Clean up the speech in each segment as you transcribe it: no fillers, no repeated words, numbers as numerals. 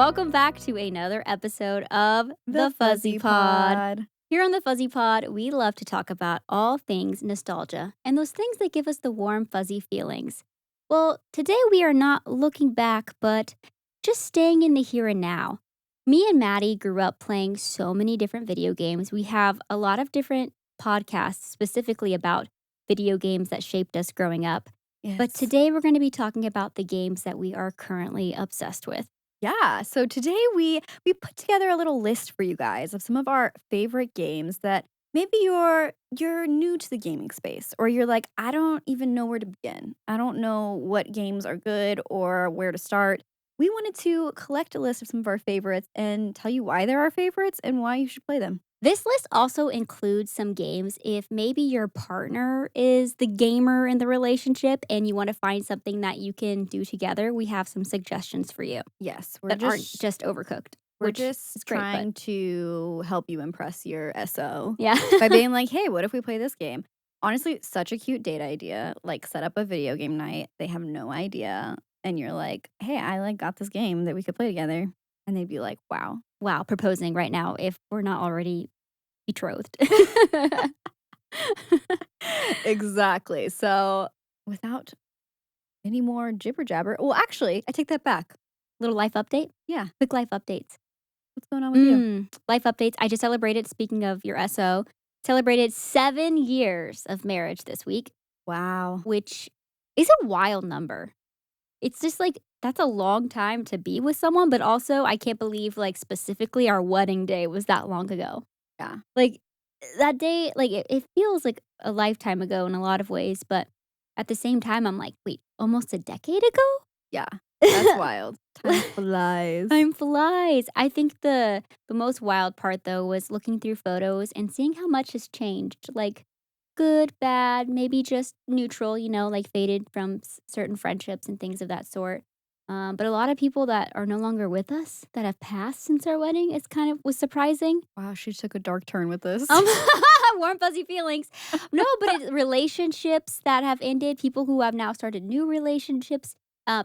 welcome back to another episode of The Fuzzy Pod. Here on The Fuzzy Pod, we love to talk about all things nostalgia and those things that give us the warm, fuzzy feelings. Well, today we are not looking back, but just staying in the here and now. Me and Maddie grew up playing so many different video games. We have a lot of different podcasts specifically about video games that shaped us growing up. Yes. But today we're going to be talking about the games that we are currently obsessed with. Yeah, so today we put together a little list for you guys of some of our favorite games that maybe you're new to the gaming space, or you're like, I don't even know where to begin. I don't know what games are good or where to start. We wanted to collect a list of some of our favorites and tell you why they're our favorites and why you should play them. This list also includes some games if maybe your partner is the gamer in the relationship and you want to find something that you can do together. We have some suggestions for you Yes, that aren't just Overcooked. We're which just is great, trying to help you impress your SO Yeah. by being like, hey, what if we play this game? Honestly, such a cute date idea. Like, set up a video game night. They have no idea. And you're like, hey, I got this game that we could play together. And they'd be like, wow. Wow, proposing right now if we're not already betrothed. Exactly. So, without any more jibber jabber. Well, actually, I take that back. Little life update? Yeah. Quick life updates. What's going on with you? Life updates. I just celebrated, speaking of your SO, celebrated 7 years of marriage this week, Wow. which is a wild number. It's just like, that's a long time to be with someone, but also I can't believe specifically our wedding day was that long ago. Yeah. Like that day, it feels like a lifetime ago in a lot of ways, but at the same time, I'm like, wait, almost a decade ago? Yeah. That's wild. Time flies. Time flies. I think the most wild part though was looking through photos and seeing how much has changed. Like good, bad, maybe just neutral, faded from certain friendships and things of that sort. But a lot of people that are no longer with us that have passed since our wedding, was surprising. Wow, she took a dark turn with this. Warm, fuzzy feelings. No, but relationships that have ended, people who have now started new relationships,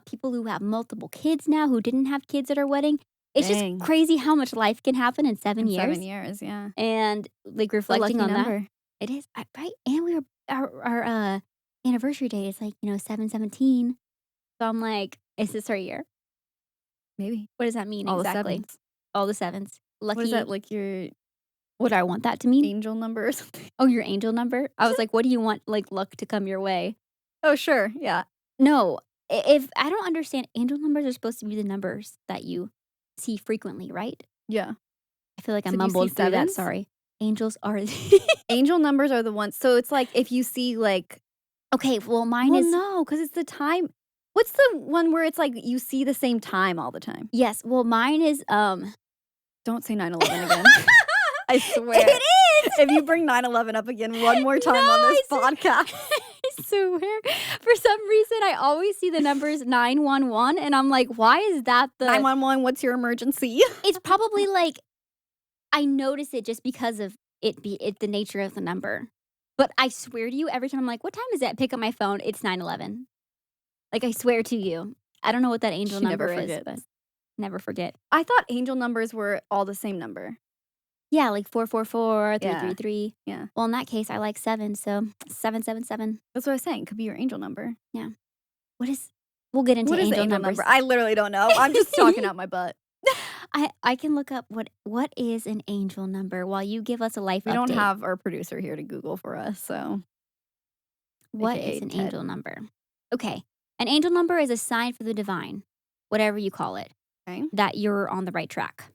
people who have multiple kids now who didn't have kids at our wedding. It's Dang. just crazy how much life can happen in 7 years. 7 years, yeah. And reflecting on that. It is, right? And we were, our anniversary day is 7/17. So I'm like, is this our year? Maybe. What does that mean All exactly? the sevens. All the sevens. Lucky. What is that, your what do I want that to mean? angel number or something? Oh, your angel number? I was like, what do you want, luck to come your way? Oh, sure, yeah. No, if I don't understand, angel numbers are supposed to be the numbers that you see frequently, right? Yeah. I feel like I So do you see mumbled through that, sevens? sorry. Angels are Angel numbers are the ones, so it's like if you see okay, well mine well, is no, because it's the time. What's the one where it's like you see the same time all the time? yes, well mine is Don't say 9/11 again. I swear. It is! If you bring 9/11 up again one more time on this podcast. I swear. For some reason I always see the numbers 911 and I'm like, why is that the 911, what's your emergency? It's probably I notice it just because of the nature of the number. But I swear to you, every time I'm like, what time is it? Pick up my phone, it's 9:11. I swear to you. I don't know what that angel She never number is, forgets. but never forget. I thought angel numbers were all the same number. Yeah, 444, Yeah. 333. Yeah. Well, in that case, I like 7, so 777. That's what I was saying. Could be your angel number. We'll get into What is the angel angel numbers. number? I literally don't know. I'm just talking out my butt. I can look up what is an angel number while you give us a life We update. don't have our producer here to Google for us, so. What AKA is an Ted. angel number? Okay. An angel number is a sign for the divine, whatever you call it, Okay. that you're on the right track.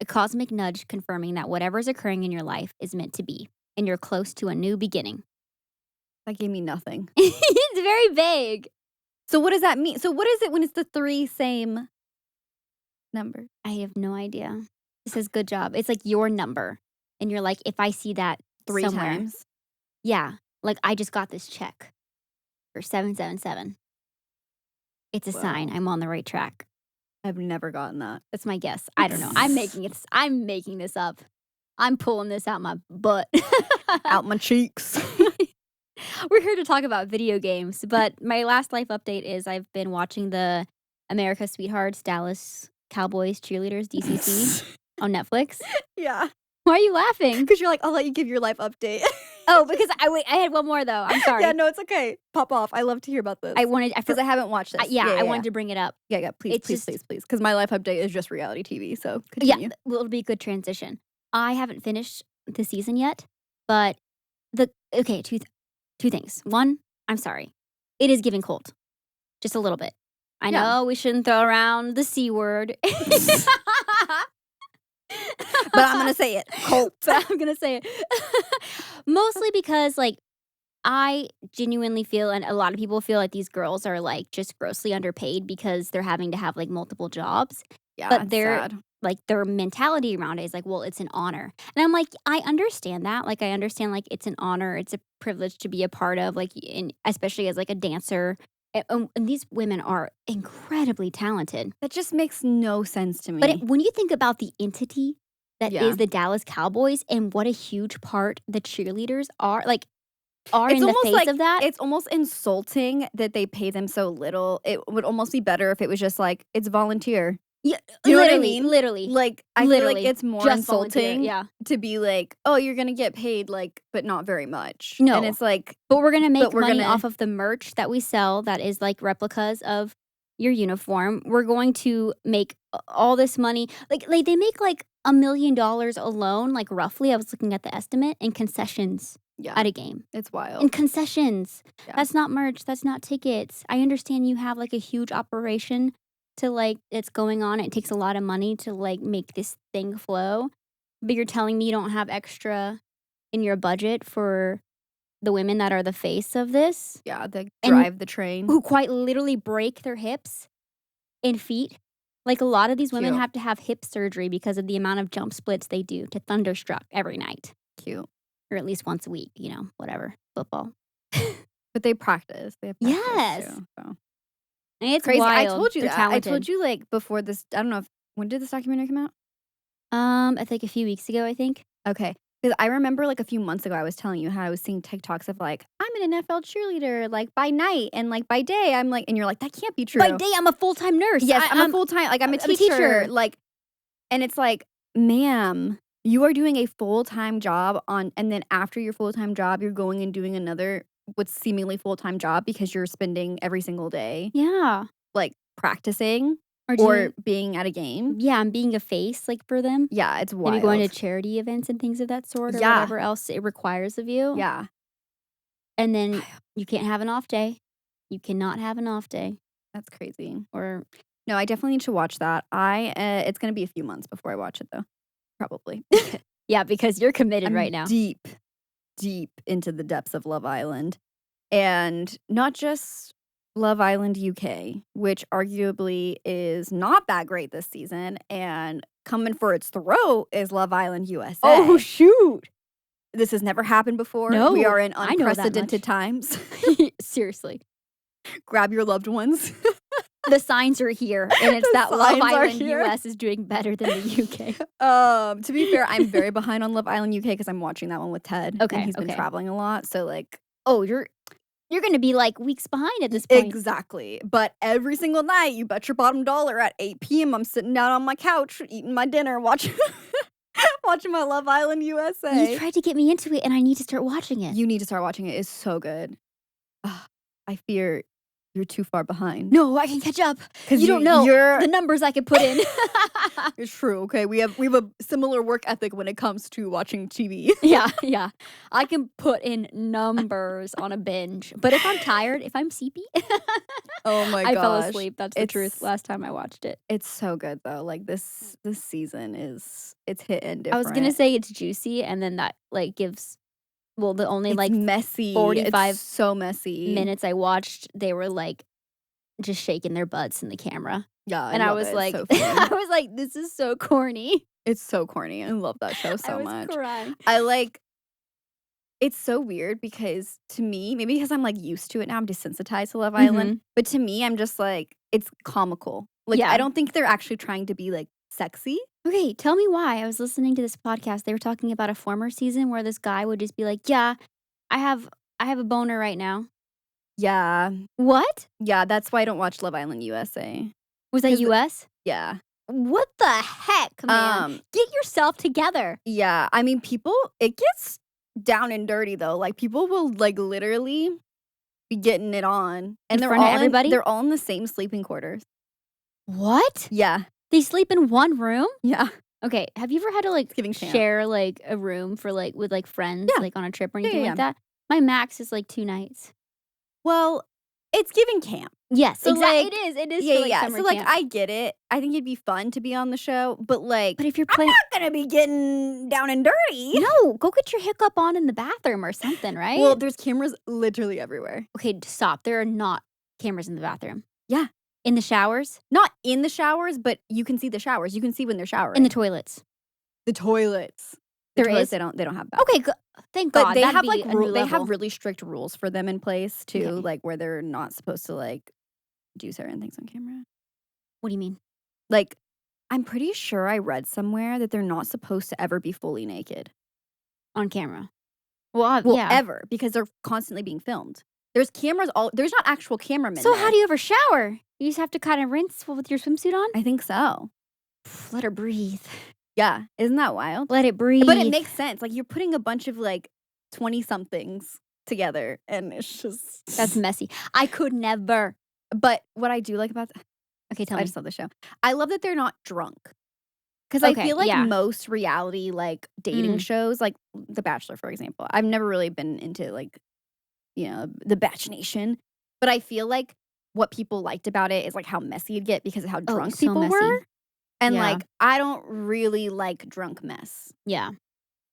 A cosmic nudge confirming that whatever is occurring in your life is meant to be, and you're close to a new beginning. That gave me nothing. It's very vague. So what does that mean? So what is it when it's the 3 same number? I have no idea. It says good job. It's your number. And you're like, if I see that 3 somewhere, times. yeah, I just got this check for 777. It's a sign I'm on the right track. I've never gotten that. That's my guess. I don't know. I'm making this up. I'm pulling this out my butt. Out my cheeks. We're here to talk about video games, but my last life update is I've been watching the America's Sweethearts Dallas Cowboys Cheerleaders DCC on Netflix? Yeah. Why are you laughing? Because you're like, I'll let you give your life update. Oh, because I had one more though. I'm sorry. Yeah, no, it's okay. Pop off. I love to hear about this. Because I haven't watched this. I wanted to bring it up. Yeah, please, It's please, just- please. Because my life update is just reality TV, so Yeah, continue. well, it'll be a good transition. I haven't finished the season yet, but two things. One, I'm sorry. It is giving cold. Just a little bit. I Yeah. know we shouldn't throw around the C word. But I'm going to say it. Cult. But I'm gonna say it. Mostly because like I genuinely feel, and a lot of people feel like these girls are like just grossly underpaid because they're having to have like multiple jobs. Yeah, But it's they're sad. like their mentality around it is like, well, it's an honor. And I'm like, I understand that. Like I understand like it's an honor, it's a privilege to be a part of, like especially as like a dancer. And these women are incredibly talented. That just makes no sense to me. But when you think about the entity that Yeah. is the Dallas Cowboys and what a huge part the cheerleaders are in it's the almost face like of that. it's almost insulting that they pay them so little. It would almost be better if it was just like it's volunteer. Yeah, You know what I literally, mean? literally. Like I feel like Literally. it's more Just volunteer, insulting yeah. to be like, oh, you're gonna get paid like, but not very much. No. And it's like, But we're gonna make we're money gonna- off of the merch that we sell that is like replicas of your uniform. We're going to make all this money. Like they make like $1 million alone, like roughly. I was looking at the estimate in concessions yeah, at a game. it's wild. In concessions. Yeah. That's not merch. That's not tickets. I understand you have like a huge operation to like it's going on. It takes a lot of money to like make this thing flow. But you're telling me you don't have extra in your budget for the women that are the face of this, Yeah, they And drive the train. who quite literally break their hips and feet. Like a lot of these women Cute. have to have hip surgery because of the amount of jump splits they do to thunderstruck every night. Cute. Or at least once a week, whatever. Football. But they practice. They have practice Yes. too, so. And it's Crazy. wild. I told you They're that. talented. I told you like before this. I don't know when did this documentary come out? I think a few weeks ago, I think. Okay. Because I remember like a few months ago, I was telling you how I was seeing TikToks of like, I'm an NFL cheerleader, like by night and like by day, I'm like, and you're like, that can't be true. By day, I'm a full-time nurse. Yes, I'm a full time, like I'm a teacher. Like, and it's like, ma'am, you are doing a full time job and then after your full time job, you're going and doing another what's seemingly full time job because you're spending every single day Yeah. like practicing or doing- being at a game. Yeah, I'm being a face like for them. Yeah, it's wild. Maybe going to charity events and things of that sort or Yeah. whatever else it requires of you. Yeah. And then you can't have an off day. You cannot have an off day. That's crazy. Or No, I definitely need to watch that. It's gonna be a few months before I watch it though. Probably. yeah, because you're committed I'm right now. deep into the depths of Love Island. And not just Love Island UK, which arguably is not that great this season. And coming for its throat is Love Island USA. Oh shoot. This has never happened before. No, we are in I know that unprecedented much. times. Seriously. Grab your loved ones. The signs are here, and it's The that Love signs are Island here. US is doing better than the UK. To be fair, I'm very behind on Love Island UK because I'm watching that one with Ted. Okay, And he's been okay. traveling a lot. So like Oh, you're gonna be like weeks behind at this point. exactly. But every single night, you bet your bottom dollar at 8 p.m. I'm sitting down on my couch eating my dinner, watching watching my Love Island USA. You tried to get me into it, and I need to start watching it. You need to start watching it. It's so good. I fear you're too far behind. No, I can catch up. 'Cause You don't know You're the numbers I could put in. it's true. Okay, we have a similar work ethic when it comes to watching TV. yeah. I can put in numbers on a binge. But if I'm tired, if I'm sleepy, Oh my gosh, I fell asleep. That's the It's- truth. Last time I watched it, It's so good though. Like this season it's hitting different. I was gonna say it's juicy, and then that like gives. Well, the only it's like messy. 45 it's so messy. minutes I watched, they were like just shaking their butts in the camera, Yeah, and I love was it. It's like, so funny. I was like, this is so corny. It's so corny. I love that show I so was much. crying. I like it's so weird because to me, maybe because I'm like used to it now, I'm desensitized to Love Island. But to me, I'm just like, it's comical. Like Yeah. I don't think they're actually trying to be like sexy. Okay, tell me why. I was listening to this podcast. They were talking about a former season where this guy would just be like, "Yeah, I have a boner right now." Yeah. What? Yeah, that's why I don't watch Love Island USA. Was that 'Cause US? Yeah. What the heck, man? Um, Get yourself together. yeah, I mean, people it gets down and dirty, though, like, people will, like, literally be getting it on, In and front of everybody? they're all in the same sleeping quarters. What? Yeah, They sleep in one room? yeah, Okay, have you ever had to, it's giving camp. share, a room for, with, friends, Yeah, on a trip or yeah, yeah, anything like yeah. that? My max is, 2 nights. Well, it's giving camp. Yes, So, exactly. like It is yeah, for, yeah, yeah. summer So, like, camp. I get it. I think it'd be fun to be on the show, but, like, But if you're I'm playing not gonna be getting down and dirty. No, go get your hiccup on in the bathroom or something, Well, right? there's cameras literally everywhere. Okay, stop. There are not cameras in the bathroom. Yeah. In the showers? Not in the showers, but you can see the showers. You can see when they're In the showering. toilets? The toilets. The There toilets, is? they don't have Okay, bathrooms. thank But God. they That'd have, like, be a new they have level. really strict rules for them in place too, Okay. like, where they're not supposed to, like, do certain things on camera. What do you mean? Like, I'm pretty sure I read somewhere that they're not supposed to ever be fully naked. On camera? Well, Well, yeah. ever, because they're constantly being filmed. There's not actual cameramen So there. how do you ever shower? You just have to kinda rinse with your swimsuit on? I think so. Let her breathe. Yeah, isn't that wild? Let it breathe. But it makes sense, like, you're putting a bunch of, like, 20-somethings together, and it's just That's messy. I could never. But what I do like about Okay, tell I me. just love the show. I love that they're not drunk. 'Cause I Okay, feel like yeah. most reality, like, dating Mm. shows, like The Bachelor, for example, I've never really been into, like, the Batch Nation, but I feel like what people liked about it is, like, how messy it'd get because of how Oh, drunk so people messy. were, and, Yeah. like, I don't really like drunk mess. Yeah.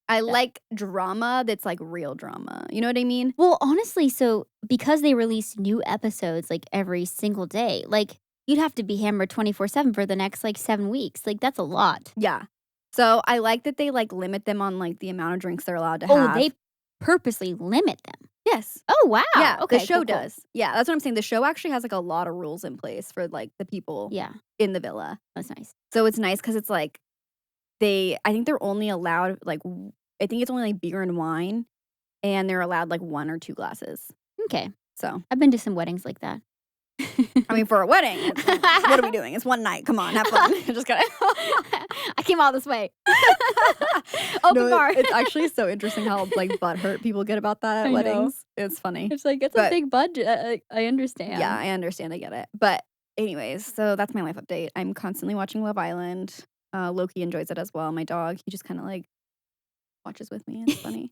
I That like drama that's, like, real drama, you know what I mean? Well, honestly, so because they release new episodes, every single day, you'd have to be hammered 24/7 for the next, 7 weeks. That's a lot. Yeah. So, I like that they, like, limit them on, like, the amount of drinks they're allowed to Oh, have. they purposely limit them. Yes. Oh, wow. Yeah, the Okay, show cool, cool. does. Yeah, that's what I'm saying. The show actually has, like, a lot of rules in place for, like, the people Yeah, in the villa. that's nice. So it's nice because it's, like, I think they're only allowed, like, I think it's only, like, beer and wine, and they're allowed, like, 1 or 2 glasses. Okay. So, I've been to some weddings like that. I mean, for a wedding, what are we doing? It's one night. Come on, have fun. Just kidding. I came all this way. Open No, bar. it's actually so interesting how, like, butthurt people get about that I at know. weddings. It's funny. It's it's a But big budget. I understand. yeah, I understand, I get it. But anyways, so that's my life update. I'm constantly watching Love Island. Loki enjoys it as well. My dog, he just kinda, like, watches with me. It's funny.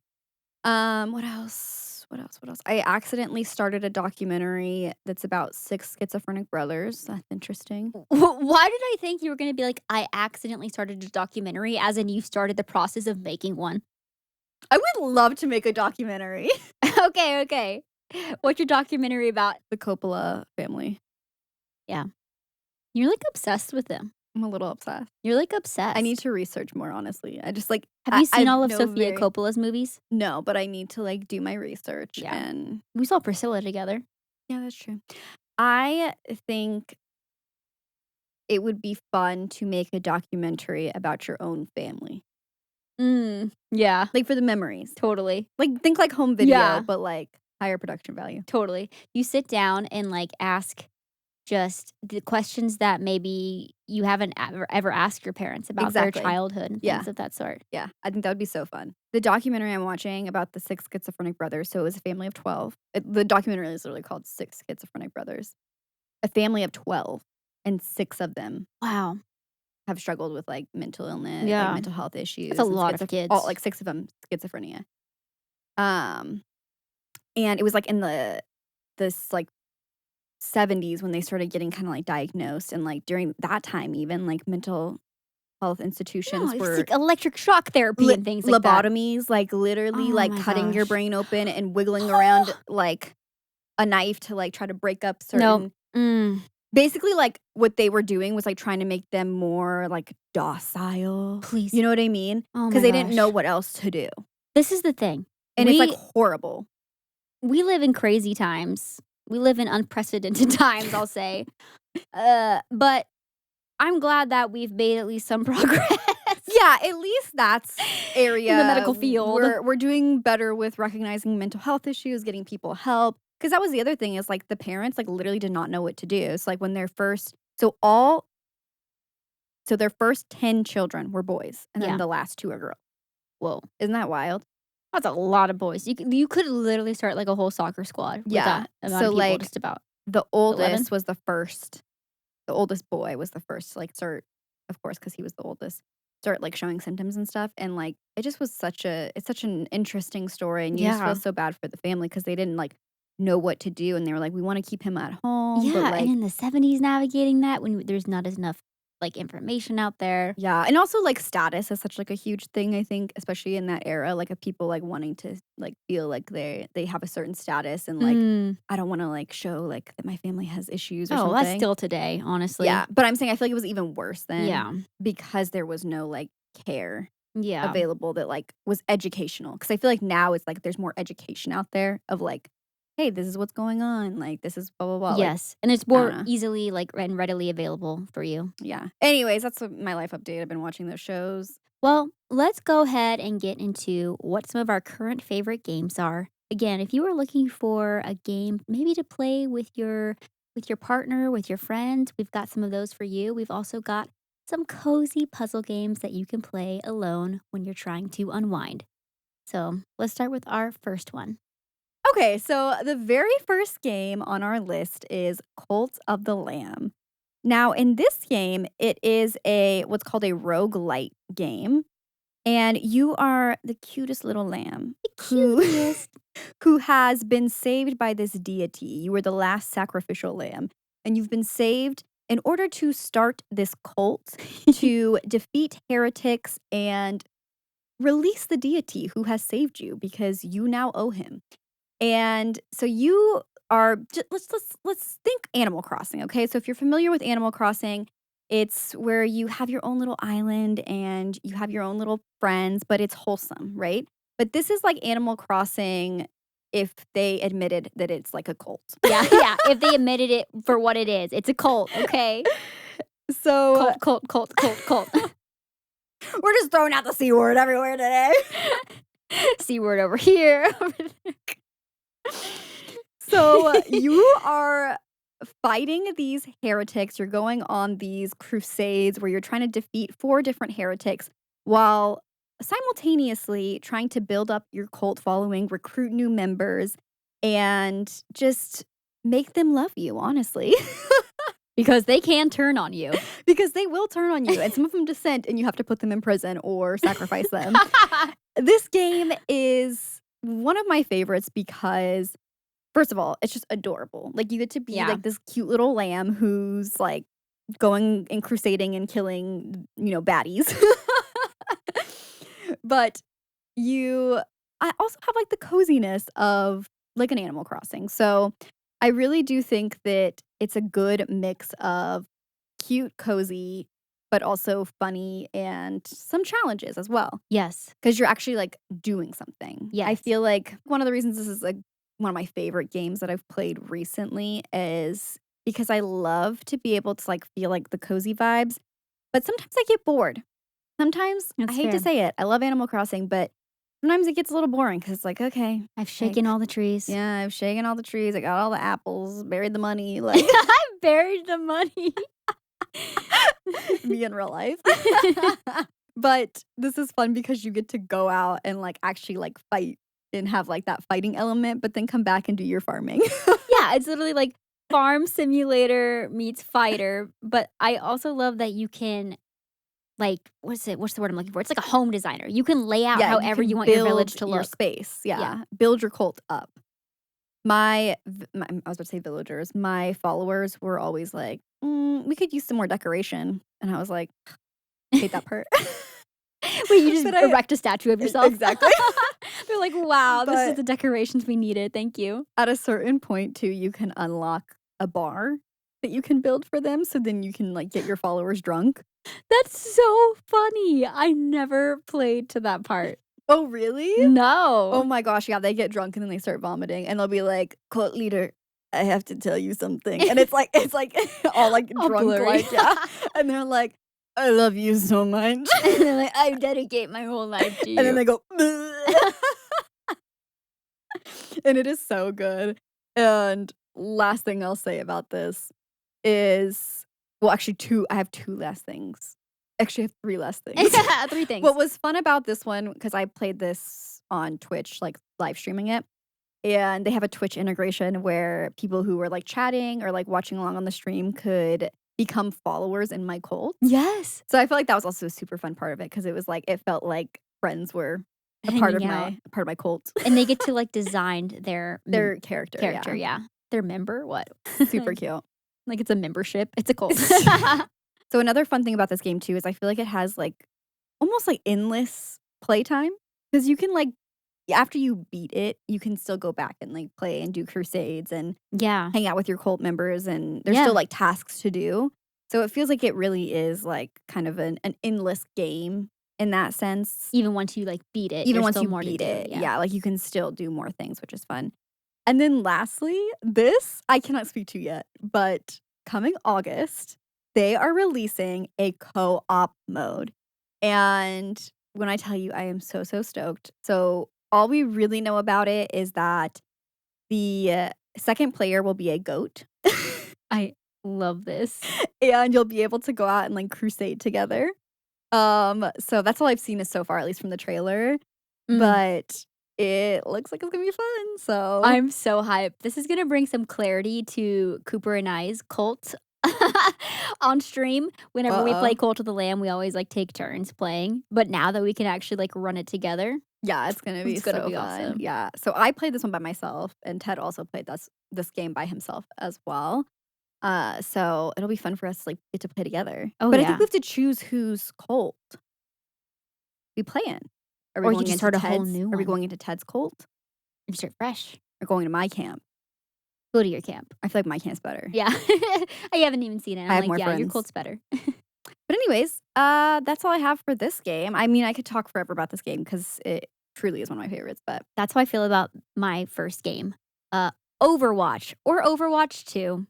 What else? What else? What else? I accidentally started a documentary that's about 6 schizophrenic brothers. That's interesting. Why did I think you were gonna be like, I accidentally started a documentary, as in you started the process of making one? I would love to make a documentary. Okay, okay. What's your documentary about? The Coppola family. Yeah. You're, obsessed with them. I'm a little obsessed. You're, obsessed. I need to research more, honestly. I just, like Have you seen I all of know Sofia very Coppola's movies? No, but I need to, like, do my research Yeah. and We saw Priscilla together. yeah, that's true. I think it would be fun to make a documentary about your own family. Yeah, Like, for the memories. totally. Like, think like home video, Yeah. but, like, higher production value. Totally. You sit down and, ask just the questions that maybe you haven't ever asked your parents about their Exactly. childhood and Yeah. things of that sort. Yeah, I think that would be so fun. The documentary I'm watching about the 6 schizophrenic brothers, so it was a family of 12. The documentary is literally called 6 Schizophrenic Brothers. A family of 12, and 6 of them Wow. have struggled with, like, mental illness, like, Yeah. mental health issues, That's a and lot of kids. all, like, 6 of them schizophrenia. Um, and it was, like, in this, like, 70s when they started getting kinda, like, diagnosed, and, like, during that time even, like, mental health No, institutions it's were electric shock therapy and things like that. lobotomies, like, literally, Oh like, my cutting your gosh. brain open and wiggling around, like, a knife to, like, try to break up No. certain basically, like, what they were doing was, like, trying to make them more, like, docile. Please. You know what I mean? Oh Because my they didn't know gosh. what else to do, This is the thing. and it's, like, We horrible. we live in crazy times. We live in unprecedented times, I'll say. But I'm glad that we've made at least some progress. Yeah, at least that's area In the medical field. We're doing better with recognizing mental health issues, getting people help. Because that was the other thing is, like, the parents, like, literally did not know what to do. It's like when they're first So their first 10 children were boys, and then Yeah. the last 2 are girls. Whoa. Isn't that wild? That's a lot of boys. You could literally start, like, a whole soccer squad with Yeah. that amount So, of people, like, just about. the 11? oldest was the oldest boy was the first to, like, start, of course, because he was the oldest, start, like, showing symptoms and stuff, and, like, it just was it's such an interesting story, and you just feel Yeah. so bad for the family because they didn't, like, know what to do, and they were like, "We wanna keep him at home," but, Yeah, and like in the '70s navigating that when there's not as enough, like, information out there. yeah, and also, like, status is such, like, a huge thing, I think, especially in that era, like, of people, like, wanting to, like, feel like they have a certain status and, like, Mm. I don't wanna, like, show, like, that my family has issues or Oh, that's something. still today, Yeah, honestly. but I'm saying I feel like it was even worse then Yeah. because there was no, like, care Yeah. available that, like, was educational. Because I feel like now it's, like, there's more education out there of, like, "Hey, this is what's going on," like, "This is blah, blah, blah," like, Yes, and it's I don't more know. easily, like, and readily available for you. Yeah. Anyways, that's what my life update. I've been watching those shows. Well, let's go ahead and get into what some of our current favorite games are. Again, if you are looking for a game maybe to play with your partner, with your friends, we've got some of those for you. We've also got some cozy puzzle games that you can play alone when you're trying to unwind. So, let's start with our first one. Okay, so the very first game on our list is Cult of the Lamb. Now, in this game, it is what's called a roguelite game, and you are the cutest little lamb The who cutest. who has been saved by this deity. You were the last sacrificial lamb, and you've been saved in order to start this cult to defeat heretics and release the deity who has saved you because you now owe him. And so you are let's think Animal Crossing, okay? So if you're familiar with Animal Crossing, it's where you have your own little island and you have your own little friends, but it's wholesome, right? But this is like Animal Crossing if they admitted that it's like a cult. Yeah, yeah, if they admitted it for what it is. It's a cult, okay? So Cult, cult, cult, cult, cult. we're just throwing out the C word everywhere today. C word over here. So you are fighting these heretics. You're going on these crusades where you're trying to defeat 4 different heretics while simultaneously trying to build up your cult following, recruit new members, and just make them love you, honestly. Because they can turn on you. Because they will turn on you, and some of them dissent, and you have to put them in prison or sacrifice them. This game is one of my favorites because first of all, it's just adorable. Like, you get to be, Yeah. like, this cute little lamb who's, like, going and crusading and killing, baddies. But I also have, like, the coziness of, like, an Animal Crossing. So, I really do think that it's a good mix of cute, cozy, but also funny and some challenges as well. Yes. Because you're actually, like, doing something. I Yes. feel like one of the reasons this is, like, one of my favorite games that I've played recently is because I love to be able to, like, feel, like, the cozy vibes, but sometimes I get bored. Sometimes I That's hate to fair. say it, I love Animal Crossing, but sometimes it gets a little boring because it's like, "Okay, I've shaken like, all the trees. yeah, I've shaken all the trees, I got all the apples, buried the money," like, I buried the money. me in real life. But this is fun because you get to go out and, like, actually, like, fight and have, like, that fighting element, but then come back and do your farming. Yeah, it's literally like farm simulator meets fighter, but I also love that you can, like, what's the word I'm looking for? It's like a home designer. You can lay out Yeah, you however you can want your village build to your look. space, Yeah. yeah, build your cult up. My I was about to say villagers, my followers were always like, we could use some more decoration," and I was like, "Hate that part." Wait, you just But I erect a statue of yourself? exactly. They're like, "Wow, this is But the decorations we needed. Thank you." at a certain point too, you can unlock a bar that you can build for them, so then you can, like, get your followers drunk. That's so funny. I never played to that part. Oh, really? Oh No. my gosh, yeah, they get drunk and then they start vomiting, and they'll be like, "Cult leader, I have to tell you something." And it's like all, like, All drunk, blurry. like, yeah, and they're like, "I love you so much." And they're like, "I dedicate my whole life to And then you." they go, "Bleh." And it is so good. And last thing I'll say about this is well, actually 2 I have 2 last things. actually have 3 last things. 3 things. What was fun about this one, because I played this on Twitch, like, live streaming it, and they have a Twitch integration where people who were, like, chatting or, like, watching along on the stream could become followers in my cult. Yes. So I feel like that was also a super fun part of it because it was, like, it felt like friends were a part of Hanging out. my cult. And they get to, like, design their Their character, yeah. Their member? What? Super cute. Like, it's a membership. It's a cult. So another fun thing about this game too is I feel like it has, like, almost, like, endless playtime because you can, like, after you beat it, you can still go back and, like, play and do crusades and Yeah. hang out with your cult members, and there's Yeah. still, like, tasks to do. So it feels like it really is, like, kind of an endless game in that sense. Even once you, like, beat it, Even there's once still you more to beat do. it, Yeah. yeah, like, you can still do more things, which is fun. And then lastly, this I cannot speak to yet, but coming August, they are releasing a co-op mode. And when I tell you I am so, so stoked. So all we really know about it is that the second player will be a goat. I love this. And you'll be able to go out and, like, crusade together. So that's all I've seen is so far, at least from the trailer. But it looks like it's gonna be fun, so I'm so hyped. This is gonna bring some clarity to Cooper and I's cult on stream. Whenever we play Cult of the Lamb, we always, like, take turns playing. But now that we can actually, like, run it together, yeah, it's gonna be it's gonna so be fun. awesome. Yeah, so I played this one by myself, and Ted also played this game by himself as well. So it'll be fun for us to, like, get to play together. Oh, But I yeah. think we have to choose whose cult we play in. Are we Or you going just into start a whole Ted's? new Are we one. going into Ted's cult You start fresh. or going to my camp? Go to your camp. I feel like my camp's better. Yeah. I haven't even seen it. I'm I have like, more yeah, your friends. cult's better. But anyways, that's all I have for this game. I mean, I could talk forever about this game because it truly is one of my favorites, but That's how I feel about my first game. Overwatch or Overwatch 2.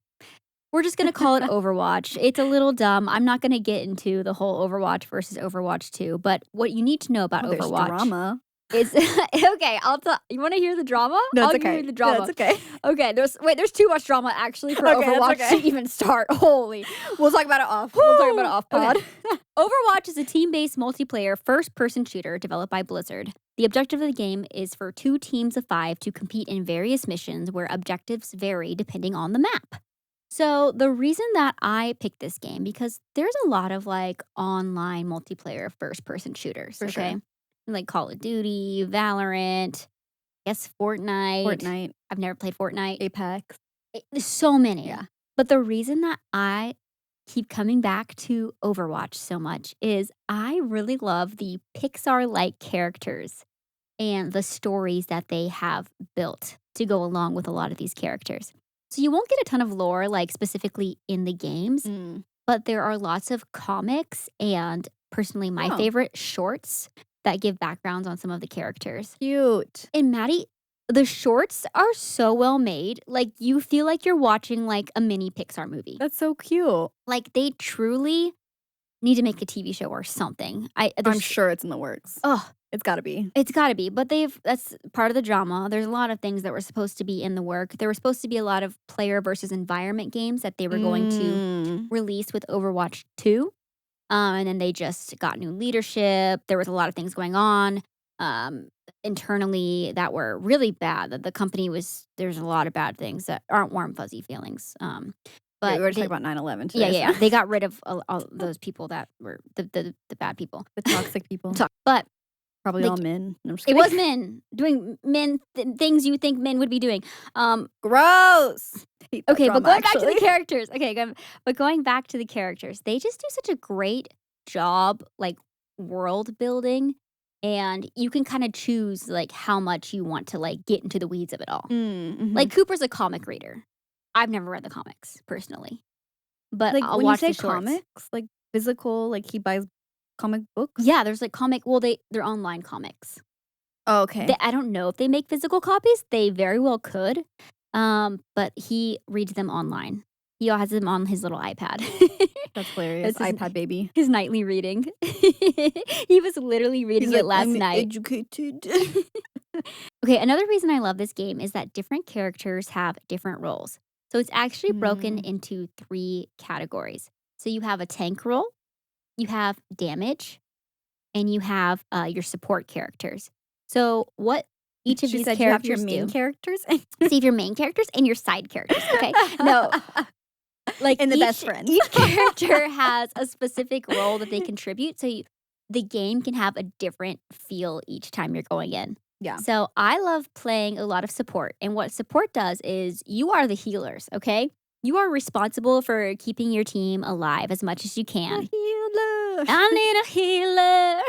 We're just gonna call it Overwatch. It's a little dumb. I'm not gonna get into the whole Overwatch versus Overwatch 2, but what you need to know about there's Overwatch drama. is okay. I'll tell. You want to hear the drama? No, I'll it's give okay. you the drama. No, it's okay. Okay. There's too much drama actually for Okay, that's Overwatch okay. to even start. Holy. We'll talk about it off. We'll talk about it off pod. Okay. Overwatch is a team-based multiplayer first-person shooter developed by Blizzard. The objective of the game is for 2 teams of 5 to compete in various missions where objectives vary depending on the map. So the reason that I picked this game, because there's a lot of, like, online multiplayer first-person shooters, For sure. okay? Like Call of Duty, Valorant, I guess Fortnite. Fortnite, I've never played Fortnite. Apex. There's so many. Yeah. But the reason that I keep coming back to Overwatch so much is I really love the Pixar-like characters and the stories that they have built to go along with a lot of these characters. So you won't get a ton of lore, like, specifically in the games, but there are lots of comics and, personally, my Oh. favorite, shorts that give backgrounds on some of the characters. Cute. And Maddie, the shorts are so well made. Like, you feel like you're watching, like, a mini Pixar movie. That's so cute. Like, they truly need to make a TV show or something. I'm sure it's in the works. Oh, It's gotta be. it's gotta be. But that's part of the drama. There's a lot of things that were supposed to be in the work. There were supposed to be a lot of player versus environment games that they were going to release with Overwatch 2. And then they just got new leadership. There was a lot of things going on internally that were really bad. That the company there's a lot of bad things that aren't warm, fuzzy feelings. But we were talking they, about 9/11 yeah, today. yeah, yeah. They got rid of all those people that were the bad people. The toxic people. But Probably like, all men. No, I'm just it kidding. was men doing things you think men would be doing. Gross. Hate that Okay, but drama, going back to the actually. characters. Okay, but going back to the characters, they just do such a great job, like, world building, and you can kind of choose, like, how much you want to, like, get into the weeds of it all. Like, Cooper's a comic reader. I've never read the comics personally, but like I'll when watch you the say shorts. comics, like physical, like he buys comic books. Yeah, there's like comic. Well, they're online comics. Oh, okay. I don't know if they make physical copies. They very well could. But he reads them online. He has them on his little iPad. That's hilarious. That's his- iPad baby. His nightly reading. He was literally reading it last night. Educated. Okay, another reason I love this game is that different characters have different roles. So it's actually broken into 3 categories. So you have a tank role, you have damage, and you have your support characters. So what each of She these said you have your characters main do? characters So you have your main characters and your side characters. Okay, no, like and the best friends. each character has a specific role that they contribute. So the game can have a different feel each time you're going in. Yeah. So I love playing a lot of support. And what support does is you are the healers, okay? You are responsible for keeping your team alive as much as you A can. healer. I need a healer.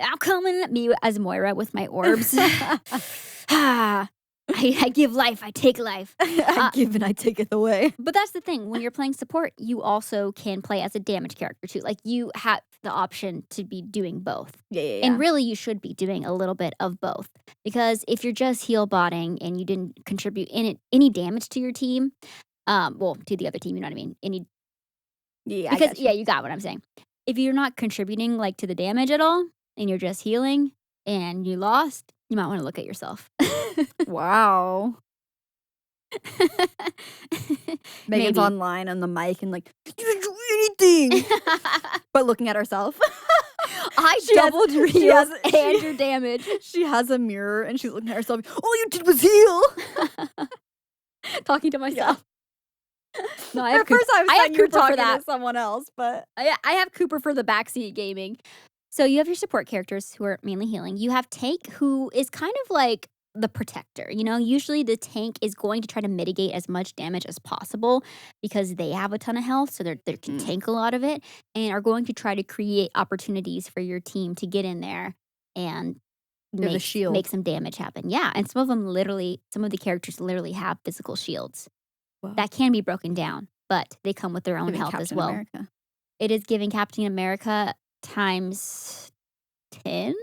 I'm coming at me as Moira with my orbs. I give life, I take life. I give and I take it away. But that's the thing. When you're playing support, you also can play as a damage character too. Like you have the option to be doing both. Yeah. And really, you should be doing a little bit of both. Because if you're just heal botting and you didn't contribute any damage to your team, well, to the other team, you know what I mean? Yeah, Because, I got you. you got what I'm saying. If you're not contributing like to the damage at all and you're just healing and you lost, you might want to look at yourself. Wow. Megan's Maybe. online on the mic and like, you didn't do anything. But looking at herself. I She has- doubled your she heals has- and she- your damage. She has a mirror and she's looking at herself. All you did was heal. Talking to myself. No, I At have first, I was I have thought you were Cooper for talking that. to someone else, but I have Cooper for the backseat gaming. So you have your support characters who are mainly healing. You have Tank, who is kind of like the protector. You know, usually the tank is going to try to mitigate as much damage as possible because they have a ton of health, so they can tank a lot of it, and are going to try to create opportunities for your team to get in there and They're the shield. make some damage happen. Yeah, and some of the characters literally have physical shields that can be broken down, but they come with their own Giving health as Captain well. America. It is giving Captain America times 10.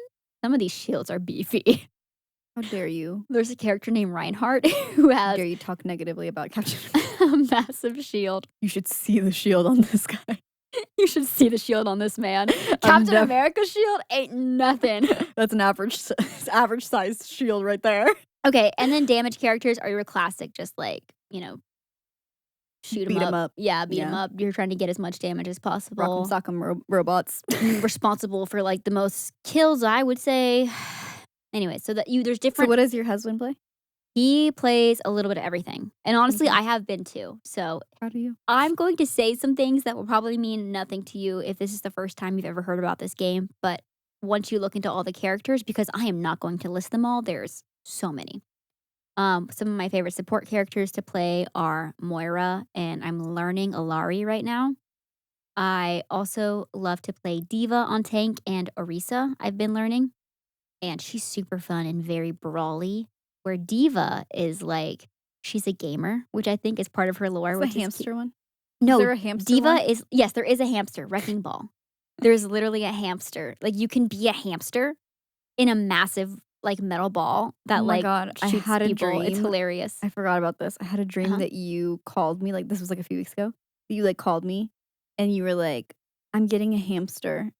Some of these shields are beefy. How dare you? There's a character named Reinhardt who How has dare you talk negatively about Captain a massive shield. You should see the shield on this guy. You should see the shield on this man. Captain America's shield ain't nothing. That's an average sized shield right there. Okay, and then damage characters are your classic, just like, shoot Beat 'em up. Yeah, beat 'em Yeah. up. You're trying to get as much damage as possible. Rock'em sock'em robots. Responsible for like the most kills, I would say. Anyway, so there's So different. what does your husband play? He plays a little bit of everything, and honestly, Okay. I have been too. So How do you? I'm going to say some things that will probably mean nothing to you if this is the first time you've ever heard about this game. But once you look into all the characters, because I am not going to list them all, there's so many. Some of my favorite support characters to play are Moira, and I'm learning Alari right now. I also love to play Diva on tank and Orisa, I've been learning. And she's super fun and very brawly. Where Diva is like, she's a gamer, which I think is part of her lore. Is Which the hamster one? No, Is there a hamster Diva one? is, yes, there is a hamster, Wrecking Ball. There's literally a hamster. Like, you can be a hamster in a massive, like, metal ball that, Oh my like, God, I shoots had a people. It's dream. hilarious. I forgot about this. I had a dream Uh-huh. that you called me. Like, this was like a few weeks ago. You like called me and you were like, I'm getting a hamster.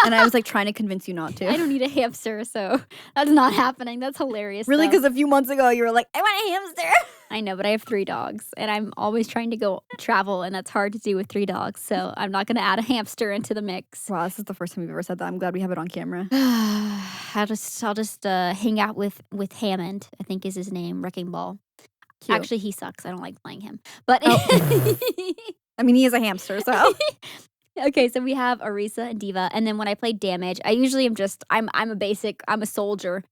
And I was like trying to convince you not to. I don't need a hamster, so that's not happening. That's hilarious. Really? though. Because a few months ago you were like, I want a hamster. I know, but I have 3 dogs, and I'm always trying to go travel, and that's hard to do with 3 dogs. So I'm not going to add a hamster into the mix. Wow, this is the first time you've ever said that. I'm glad we have it on camera. I'll just hang out with Hammond. I think is his name, Wrecking Ball. Cute. Actually, he sucks. I don't like playing him. But I mean, he is a hamster, so. okay, so we have Orisa and Diva, and then when I play damage, I usually am I'm a soldier.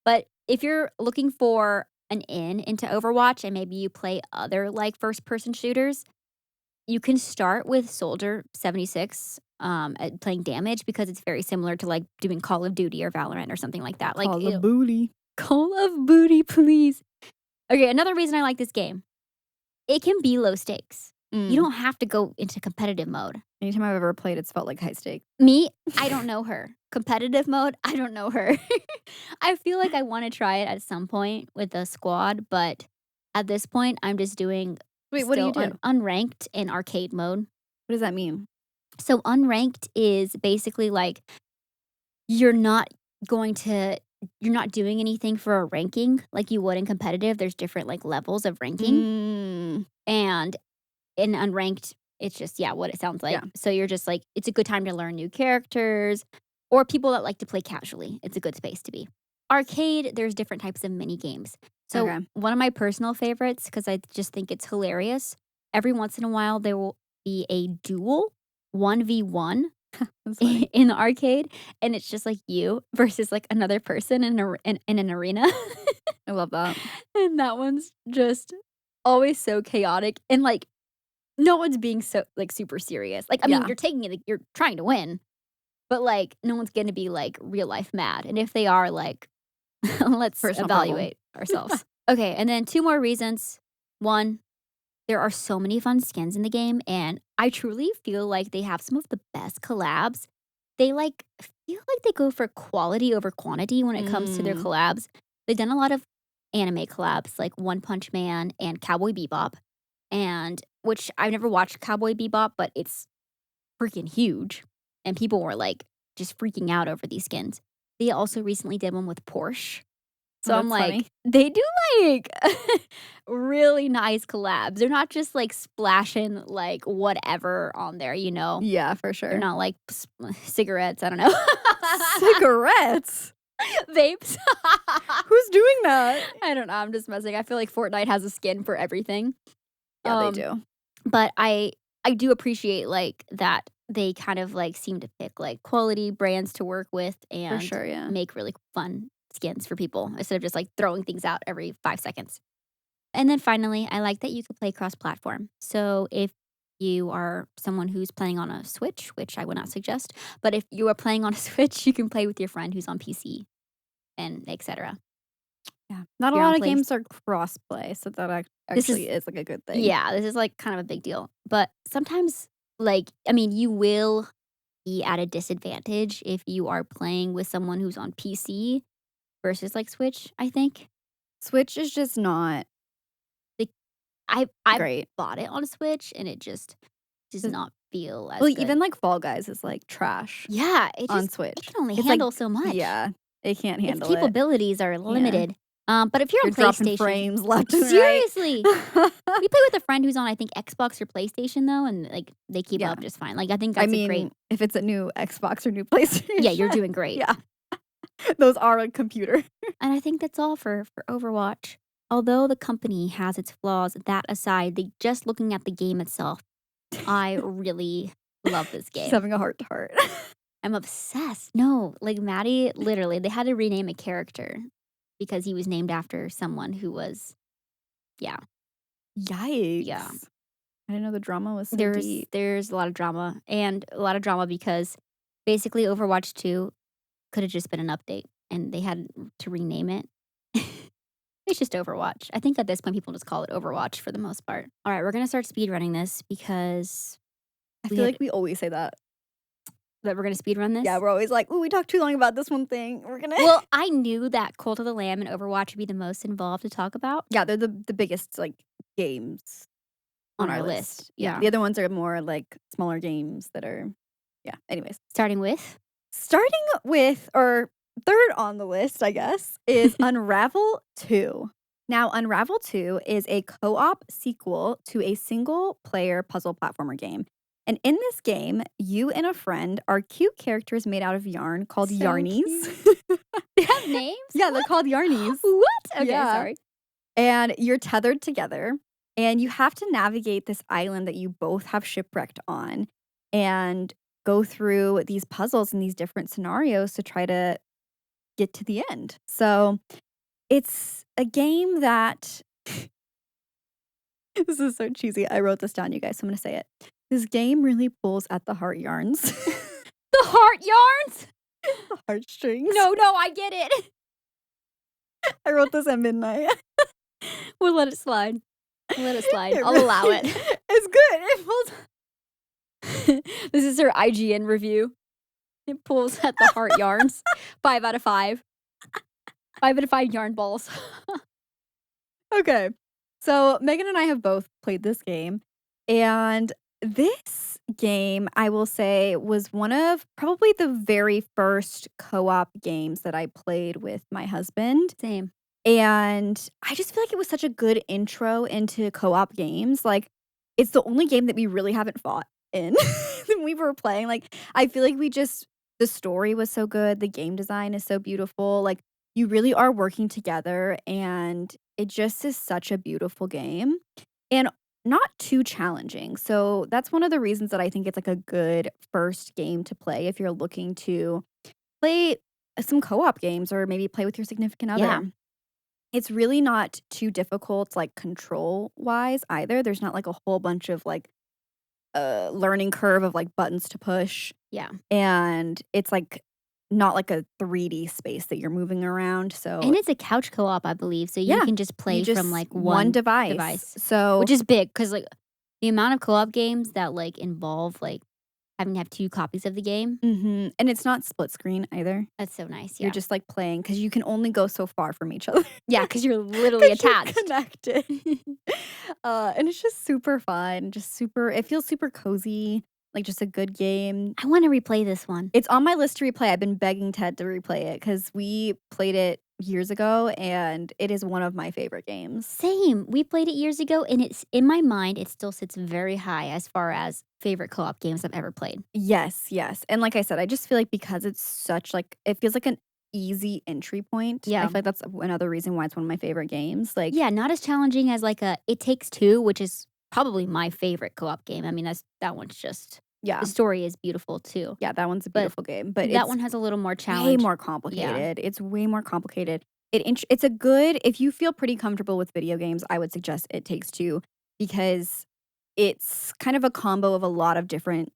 But if you're looking for an into Overwatch and maybe you play other like first person shooters, you can start with Soldier 76 at playing damage because it's very similar to like doing Call of Duty or Valorant or something like that. Like Call of booty. Call of Booty, please. Okay, another reason I like this game. It can be low stakes. You don't have to go into competitive mode. Anytime I've ever played, it's felt like high stake. Me, I don't know her. Competitive mode, I don't know her. I feel like I want to try it at some point with a squad, but at this point, I'm just doing Wait, what do you do? Unranked in arcade mode. What does that mean? So unranked is basically like you're not doing anything for a ranking like you would in competitive. There's different like levels of ranking. And in unranked, It's just, yeah, what it sounds like. Yeah. So you're just like, it's a good time to learn new characters or people that like to play casually. It's a good space to be. Arcade, there's different types of mini games. So Okay. one of my personal favorites, because I just think it's hilarious, every once in a while there will be a duel, 1v1 That's funny. in the arcade, and it's just like you versus like another person in an arena. I love that. And that one's just always so chaotic and like no one's being so like super serious. Like, I mean, Yeah. you're taking it, like, you're trying to win, but like no one's gonna be like real life mad. And if they are, like, let's Personal problem. evaluate ourselves. Okay, and then two more reasons. One, there are so many fun skins in the game, and I truly feel like they have some of the best collabs. They like feel like they go for quality over quantity when it comes to their Mm. collabs. They've done a lot of anime collabs like One Punch Man and Cowboy Bebop, and which I've never watched Cowboy Bebop, but it's freaking huge. And people were like just freaking out over these skins. They also recently did one with Porsche. Oh, So I'm that's like, funny. they do like really nice collabs. They're not just like splashing like whatever on there, you know? Yeah, for They're sure. not like cigarettes, I don't know. Cigarettes? Vapes. Who's doing that? I don't know. I'm just messing. I feel like Fortnite has a skin for everything. Yeah, they Um, do. but I do appreciate like that they kind of like seem to pick like quality brands to work with For and sure, yeah. make really fun skins for people instead of just like throwing things out every 5 seconds. And then finally, I like that you can play cross platform. So if you are someone who's playing on a Switch, which I would not suggest, but if you are playing on a Switch, you can play with your friend who's on PC and etc. Yeah. Not a Your own lot of place. games are crossplay, so that This actually is is like a good thing. Yeah, this is like kind of a big deal. But sometimes like I mean, you will be at a disadvantage if you are playing with someone who's on PC versus like Switch, I think. Switch is just not Like I great. bought it on a Switch and it just does Just not feel as well, good. even like Fall Guys is like trash Yeah, on it Switch. can only It's like handle so much. yeah, it can't Its handle it. capabilities are Yeah. limited. But if you're on You're dropping PlayStation, frames left and right. seriously, we play with a friend who's on I think Xbox or PlayStation though, and like they keep Yeah. up just fine. Like I think I that's a great. mean, if it's a new Xbox or new Yeah, you're PlayStation, doing great. yeah, those are a computer. And I think that's all for Overwatch. Although the company has its flaws, that aside, just looking at the game itself, I really love this She's game. having a heart to heart. I'm obsessed. No, like Maddie, literally, they had to rename a character because he was named after someone who was, yeah, yeah. Yikes. I didn't know the drama was so deep. There's a lot of drama and a lot of drama because basically Overwatch 2 could have just been an update and they had to rename it. It's just Overwatch. I think at this point people just call it Overwatch for the most part. All right, we're gonna start speedrunning this because I we feel had like we always say that. that we're gonna speedrun this. Yeah, we're always like, "Ooh, we talked too long about this one thing. We're gonna." Well, I knew that Cult of the Lamb and Overwatch would be the most involved to talk about Yeah, they're the biggest like games on on our our list. list. Yeah, Yeah. the other ones are more like smaller games that are. Yeah. Anyways, Starting with starting with or third on the list, I guess, is Unravel 2. Now, Unravel 2 is a co-op sequel to a single-player puzzle platformer game. And in this game, you and a friend are cute characters made out of yarn called So Yarnies. they have names? Yeah, they're called Yarnies. What? Okay, Yeah. sorry. And you're tethered together, and you have to navigate this island that you both have shipwrecked on and go through these puzzles and these different scenarios to try to get to the end. So it's a game that this is so cheesy. I wrote this down, you guys, so I'm going to say it. This game really pulls at the heart yarns, The heart yarns? the heartstrings. No, I get it. I wrote this at midnight. We'll let it slide. Let it slide. It I'll really- allow it. It's good. It pulls. This is her IGN review. It pulls at the heart yarns. 5 out of 5. 5 out of 5 yarn balls. Okay. So Megan and I have both played this game. And this game, I will say, was one of probably the very first co op games that I played with my husband. Same. And I just feel like it was such a good intro into co op games. Like, It's the only game that we really haven't fought in when we were playing. Like, I feel like the story was so good, the game design is so beautiful, like, you really are working together, and it just is such a beautiful game, and not too challenging. So, that's one of the reasons that I think it's, like, a good first game to play if you're looking to play some co-op games or maybe play with your significant Yeah. other. It's really not too difficult, like, control-wise either. There's not, like, a whole bunch of, like, learning curve of, like, buttons to push, Yeah. and it's, like, not like a 3D space that you're moving around, so And it's a couch co-op, I believe, so you yeah, can just you play from, just like, one one device. device, So which is big because like, the amount of co-op games that, like, involve, like, having to have 2 copies of the game, mhm, and it's not split screen either. that's so nice, You're yeah. just, like, playing because you can only go so far from each other Yeah, because 'cause you're literally because 'cause you're attached. connected. And it's just super fun, just super it feels super cozy, like, just a good game. I wanna replay this one. It's on my list to replay. I've been begging Ted to replay it because we played it years ago, and it is one of my favorite games. Same, we played it years ago, and it's in my mind, it still sits very high as far as favorite co-op games I've ever played. Yes, yes, and like I said, I just feel like because it's such, like it feels like an easy entry point. I Yeah. feel like that's another reason why it's one of my favorite games, like Yeah, not as challenging as, like, a It Takes Two, which is probably my favorite co-op game. I mean, that one's just yeah, the story is beautiful too, yeah, that one's a but beautiful game, but that it's one has a little more way challenge. more Yeah. complicated. It's way more complicated. It's a good if you feel pretty comfortable with video games, I would suggest It Takes Two because it's kind of a combo of a lot of different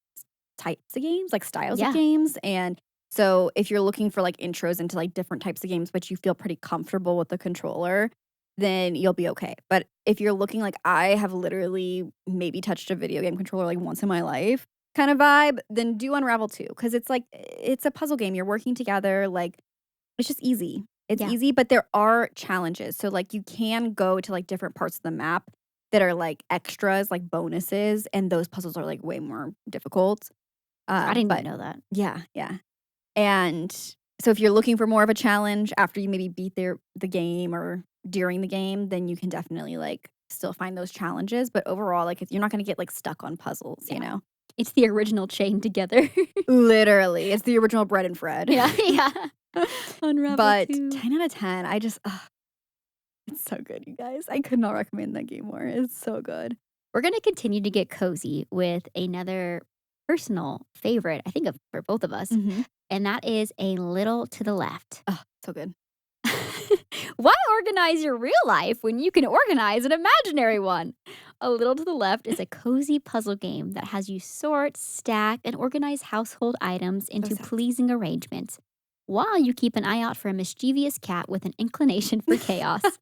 types of games, like styles of Yeah. games, and so if you're looking for, like, intros into, like, different types of games, but you feel pretty comfortable with the controller, then you'll be okay, but if you're looking like, "I have literally maybe touched a video game controller, like, once in my life," kinda vibe, then do Unravel 2 because it's like it's a puzzle game, you're working together, like, it's just easy. It's Yeah. easy, but there are challenges, so, like, you can go to, like, different parts of the map that are, like, extras, like, bonuses, and those puzzles are, like, way more difficult. I didn't even But know that. yeah, yeah. And so if you're looking for more of a challenge after you maybe beat the game or during the game, then you can definitely, like, still find those challenges, but overall, like, if you're not gonna get, like, stuck on puzzles, you Yeah. know? It's the original chain together. Literally, it's the original Bread and Fred. Yeah, yeah. Unravel But 2. 10 out of 10, I just it's so good, you guys. I could not recommend that game more. It's so good. We're gonna continue to get cozy with another personal favorite, I think of for both of us, Mhm. and that is A Little to the Left. Oh, so good. Why organize your real life when you can organize an imaginary one? A Little to the Left is a cozy puzzle game that has you sort, stack, and organize household items So into sassy. pleasing arrangements, while you keep an eye out for a mischievous cat with an inclination for chaos.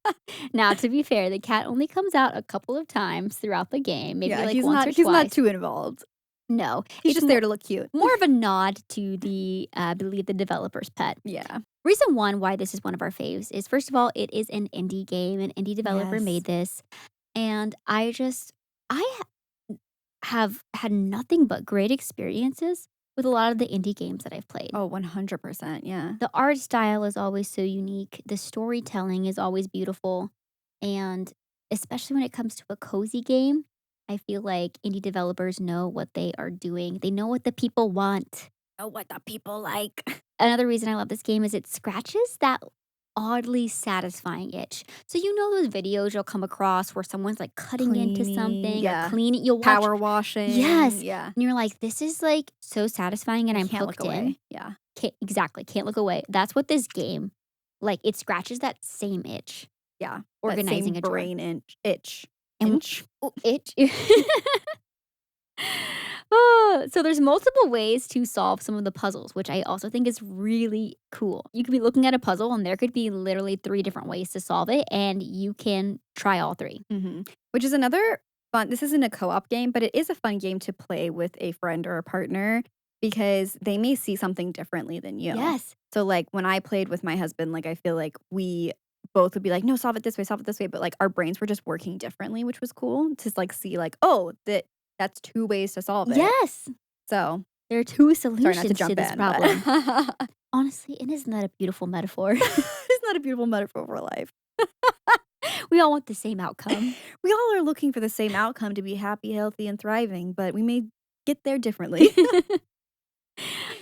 Now, to be fair, the cat only comes out a couple of times throughout the game, maybe Yeah, like once or he's not twice. too involved. No, He's it's just there to look cute. more of a nod to the, I believe, the developer's pet. Yeah. Reason one why this is one of our faves is first of all, it is an indie game. An indie developer Yes. made this. And I have had nothing but great experiences with a lot of the indie games that I've played. Oh, 100%, yeah. The art style is always so unique. The storytelling is always beautiful. And especially when it comes to a cozy game, I feel like indie developers know what they are doing. They know what the people want. Know what the people like. Another reason I love this game is it scratches that oddly satisfying itch. So you know those videos you'll come across where someone's like cutting into Cleaning, something or yeah. cleaning. You'll watch. Power washing, Yes. yeah. And you're like, this is like so satisfying and You I'm can't look hooked in. away, yeah. Exactly. Can't look away. That's what this game, like, it scratches that same itch. Yeah, that Organizing same a drawer. brain itch. And Inch? oh, itch. Oh, so there's multiple ways to solve some of the puzzles, which I also think is really cool. You could be looking at a puzzle and there could be literally 3 different ways to solve it, and you can try all 3. Mhm. Which is another fun this isn't a co-op game, but it is a fun game to play with a friend or a partner because they may see something differently than you. Yes. So, like, when I played with my husband, like, I feel like we both would be like, "No, solve it this way," but, like, our brains were just working differently, which was cool to, like, see, like, "Oh, that's 2 ways to solve it." Yes. So, There are 2 sorry not to solutions to jump this in, problem. but Honestly, and isn't that a beautiful metaphor? isn't that a beautiful metaphor for life? We all want the same outcome. We all are looking for the same outcome to be happy, healthy, and thriving, but we may get there differently.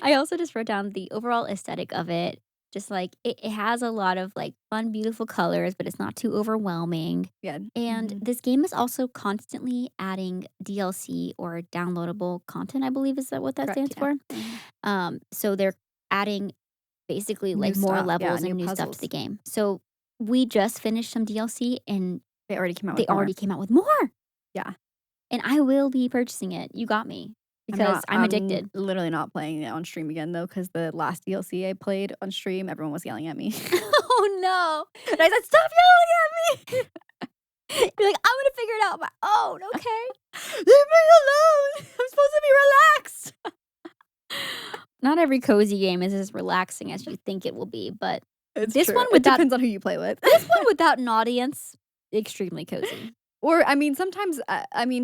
I also just wrote down the overall aesthetic of it. Just like it has a lot of like fun, beautiful colors, but it's not too overwhelming. Yeah. And Mhm. this game is also constantly adding DLC or downloadable content, I believe is that what that Correct, stands yeah. for. Mhm. So they're adding basically New like more stuff, yeah, levels new and new stuff to the puzzles. game. So we just finished some DLC and They already came out they with more. already came out with more. Yeah. And I will be purchasing it. You got me because I'm I'm addicted. literally not playing it on stream again though, because the last DLC I played on stream, everyone was yelling at me. Oh no. And I said, "Stop yelling at me! You're like, I'm gonna figure it out on my own, okay? Leave me alone! I'm supposed to be relaxed!" Not every cozy game is as relaxing as you think it will be, but It's this true. one It without depends on who you play with. this one without an audience, extremely cozy. Or, I mean, sometimes,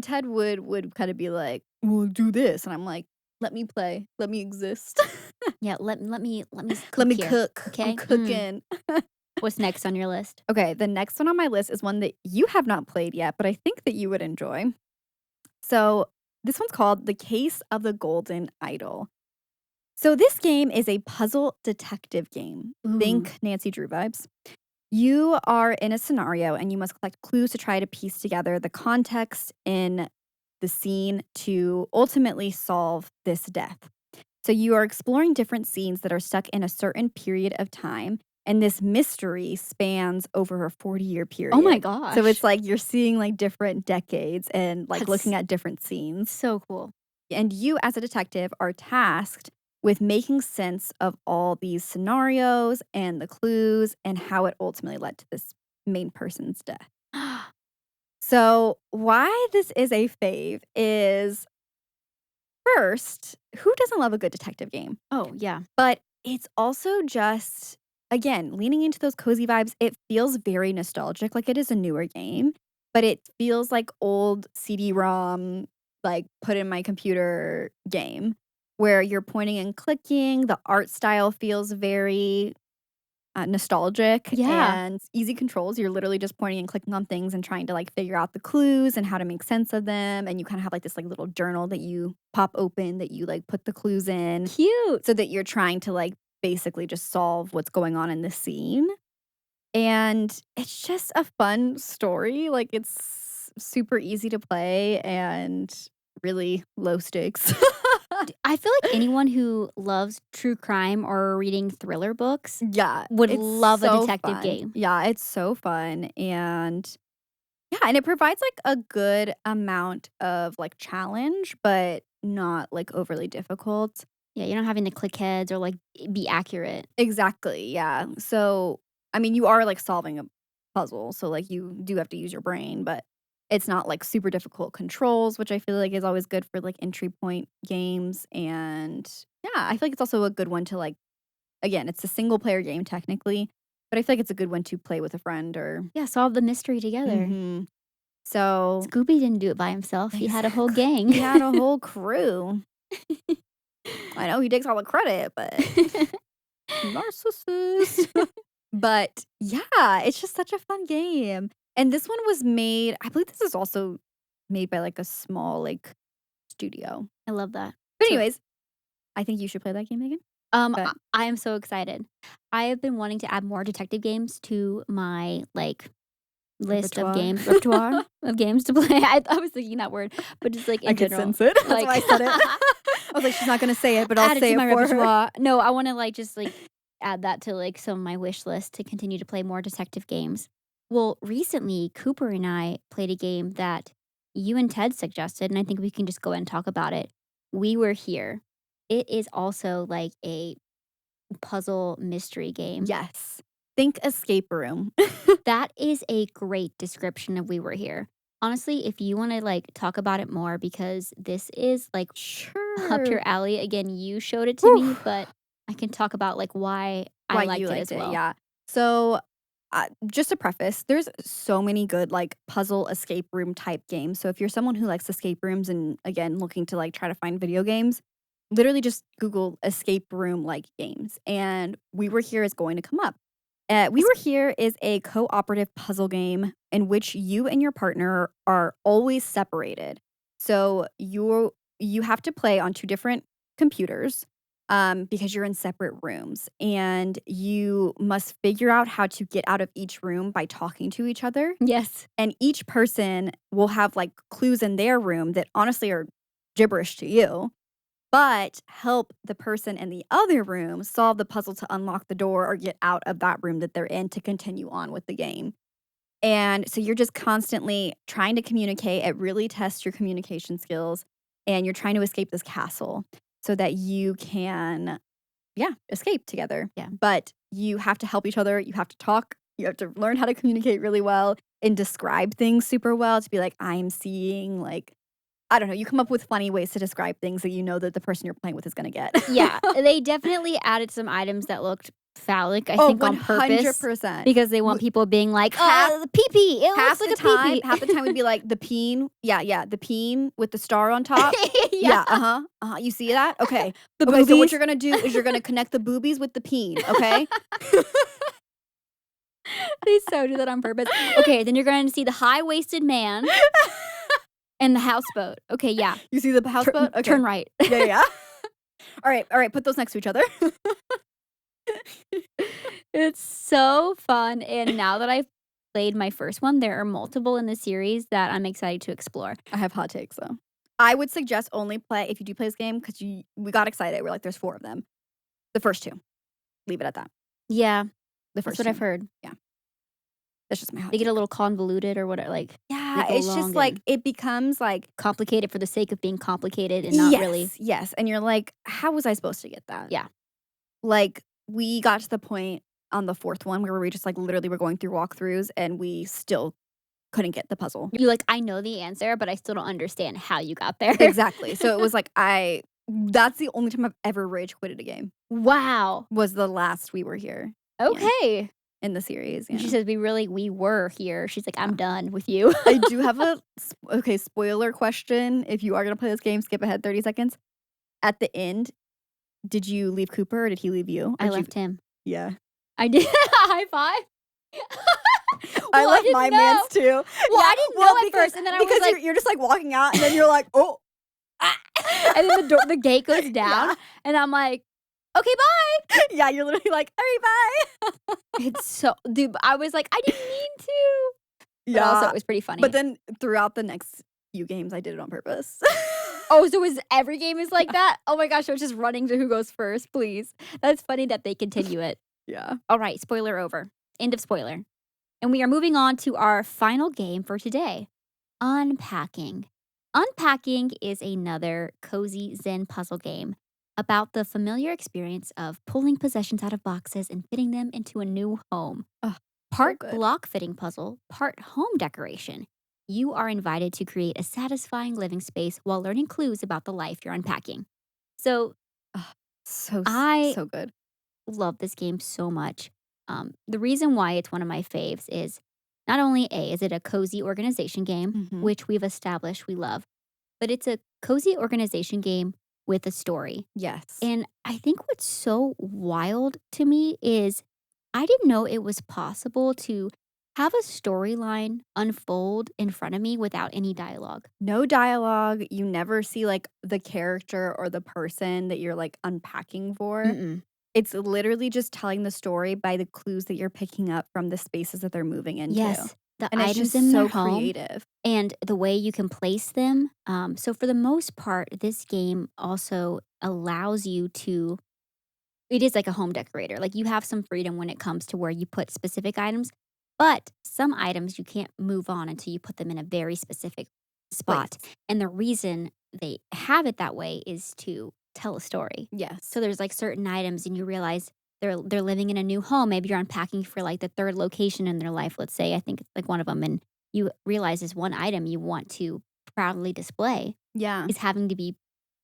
Ted would kinda be like, "Well, do this," and I'm like, "Let me play. Let me exist. Yeah, let me Let cook me here, cook. I'm okay? cooking." What's next on your list? Okay, the next one on my list is one that you have not played yet, but I think that you would enjoy. So, this one's called The Case of the Golden Idol. So, this game is a puzzle detective game. Ooh. Think Nancy Drew vibes. You are in a scenario and you must collect clues to try to piece together the context in the scene to ultimately solve this death. So you are exploring different scenes that are stuck in a certain period of time, and this mystery spans over a 40-year Oh my period. So it's gosh. like you're seeing like different decades and like That's looking at different scenes. so cool. And you, as a detective, are tasked with making sense of all these scenarios and the clues and how it ultimately led to this main person's death. So, why this is a fave is first, who doesn't love a good detective game? Oh, yeah. But it's also just, again, leaning into those cozy vibes. It feels very nostalgic, like it is a newer game, but it feels like old CD-ROM, like put in my computer game where you're pointing and clicking. The art style feels very nostalgic Yeah. and easy controls. You're literally just pointing and clicking on things and trying to like figure out the clues and how to make sense of them. And you kind of have like this like little journal that you pop open that you like put the clues in Cute. so that you're trying to like basically just solve what's going on in the scene. And it's just a fun story. Like it's super easy to play and really low stakes. I feel like anyone who loves true crime or reading thriller books Yeah, would it's love a so detective fun. game. Yeah, it's so fun. And yeah, and it provides, like, a good amount of, like, challenge, but not, like, overly difficult. Yeah, you're not having to click heads or like be accurate. Exactly, yeah. So, I mean, you are, like, solving a puzzle, so, like, you do have to use your brain, but it's not, like, super difficult controls, which I feel like is always good for, like, entry point games, and, yeah, I feel like it's also a good one to, like again, it's a single player game technically, but I feel like it's a good one to play with a friend or Yeah, solve the mystery together. Mhm. So Scooby didn't do it by himself. He had a whole exactly. gang. He had a whole crew. I know he takes all the credit, but narcissist. But yeah, it's just such a fun game. And this one was made I believe this is also made by, like, a small, like, studio. I love that. But So, anyways, I think you should play that game again. I But I am so excited. I have been wanting to add more detective games to my like list of repertoire. games repertoire of games to play. I was thinking that word, but just like I in could general, sense it. That's like why I said it. I was like, "She's not gonna say it, but I'll add it say to it my for her." repertoire. No, I want to like just like add that to like some of my wish list to continue to play more detective games. Well, recently Cooper and I played a game that you and Ted suggested, and I think we can just go and talk about it. We were here. It is also like a puzzle mystery game. Yes. Think escape room. That is a great description of We Were Here. Honestly, if you want to like talk about it more because this is like up Sure. your alley. Again, you showed it to Whew. me, but I can talk about like why I Why you liked it liked as it, well. yeah. So, just to preface, there's so many good, like, puzzle escape room type games. So if you're someone who likes escape rooms and, again, looking to, like, try to find video games, literally just Google escape room-like games, and We Were Here is going to come up. We Were Here is a cooperative puzzle game in which you and your partner are always separated. So you have to play on 2 different computers, because you're in separate rooms, and you must figure out how to get out of each room by talking to each other, Yes. and each person will have, like, clues in their room that honestly are gibberish to you, but help the person in the other room solve the puzzle to unlock the door or get out of that room that they're in to continue on with the game. And so you're just constantly trying to communicate. It really tests your communication skills, and you're trying to escape this castle so that you can, yeah, escape together. Yeah. But you have to help each other. You have to talk. You have to learn how to communicate really well and describe things super well to be like, I'm seeing, like, I don't know, you come up with funny ways to describe things that you know that the person you're playing with is gonna get. Yeah, they definitely added some items that looked phallic, I Oh, think on purpose, 100%. because they want people being like, half the pee-pee, it half looks like the a time pee-pee. half the time would be like the peen. Yeah, the peen with the star on top. Yeah. Yeah, you see that? Okay. The Okay, so what boobies. you're gonna do is you're gonna connect the boobies with the peen, okay? They so do that on purpose. Okay, then you're going to see the high-waisted man and the houseboat. Okay, yeah. You see the houseboat? Okay. Turn right. Yeah. Alright, put those next to each other. It's so fun, and now that I've played my first one, there are multiple in the series that I'm excited to explore. I have hot takes, though. I would suggest only play if you do play this game, 'cause we got excited, we're like, "There's 4 of them." The first 2. Leave it at that. Yeah, The that's first what 2. I've heard. That's just my hot They get take. a little convoluted or whatever, like, Yeah, go it's long just, like, and it becomes, like, complicated for the sake of being complicated and not really. yes, and you're like, "How was I supposed to get that?" Yeah. Like, we got to the point on the 4th one where we just, like, literally were going through walkthroughs, and we still couldn't get the puzzle. You're like, "I know the answer, but I still don't understand how you got there." Exactly, so it was like, that's the only time I've ever rage quitted a game, Wow. was the last We Were Here. Okay. In the series, yeah. She says, we were here." She's like, "I'm Yeah. done with you." I do have okay, spoiler question. If you are gonna play this game, skip ahead 30 seconds. At the end, did you leave Cooper or did he leave you? I left him. Yeah. I did. High five. I Well, left didn't my know. mans too. Well, I didn't know at first, and then I was because like, you're just like walking out, and then you're like, oh, and then the gate goes down, Yeah. and I'm like, okay, bye. Yeah, you're literally like, all right, bye. It's so, dude. I was like, I didn't mean to. But also, it was pretty funny. But then throughout the next few games, I did it on purpose. oh, so is every game is like that? Oh my gosh, I was just running to who goes first, please. That's funny that they continue it. Yeah. All right, spoiler over. End of spoiler. And we are moving on to our final game for today, Unpacking. Unpacking is another cozy Zen puzzle game about the familiar experience of pulling possessions out of boxes and fitting them into a new home. Ugh, Part good. block fitting puzzle, part home decoration. You are invited to create a satisfying living space while learning clues about the life you're unpacking. So, So I good. love this game so much. The reason why it's one of my faves is not only is it a cozy organization game, Mhm. which we've established we love, but it's a cozy organization game with a story. Yes. And I think what's so wild to me is I didn't know it was possible to have a storyline unfold in front of me without any dialogue. No dialogue. You never see like the character or the person that you're like unpacking for. Mm-mm. It's literally just telling the story by the clues that you're picking up from the spaces that they're moving into. Yes, the And it's items just in so their home creative. and the way you can place them. So for the most part, this game also allows you to. It is like a home decorator. Like you have some freedom when it comes to where you put specific items, but some items you can't move on until you put them in a very specific spot. Place. And the reason they have it that way is to tell a story. Yes. So there's like certain items and you realize they're living in a new home. Maybe you're unpacking for like the third location in their life, let's say. I think it's like one of them, and you realize this one item you want to proudly display Yeah. is having to be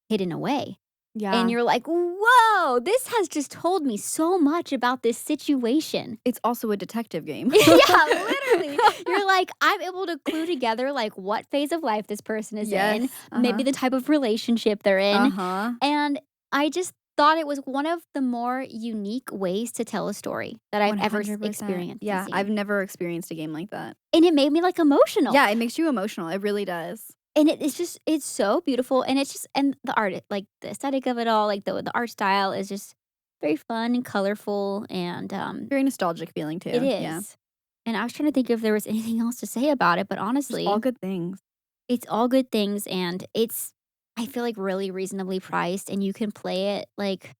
hidden away. Yeah. And you're like, whoa, this has just told me so much about this situation. It's also a detective game. Yeah, literally. You're like, I'm able to clue together like what phase of life this person is in, Yes. maybe the type of relationship they're in. Uh-huh. And I just thought it was one of the more unique ways to tell a story that I've ever 100%. experienced and Yeah, I've seen. never experienced a game like that. And it made me, like, emotional. Yeah, it makes you emotional, it really does. And it's so beautiful, and it's just and the art, like, the aesthetic of it all, like, the art style is just very fun and colorful, and, Very nostalgic feeling it too, yeah. is. And I was trying to think if there was anything else to say about it, but Just all honestly, good things. it's all good things, and it's, I feel like, really reasonably priced, and you can play it, like,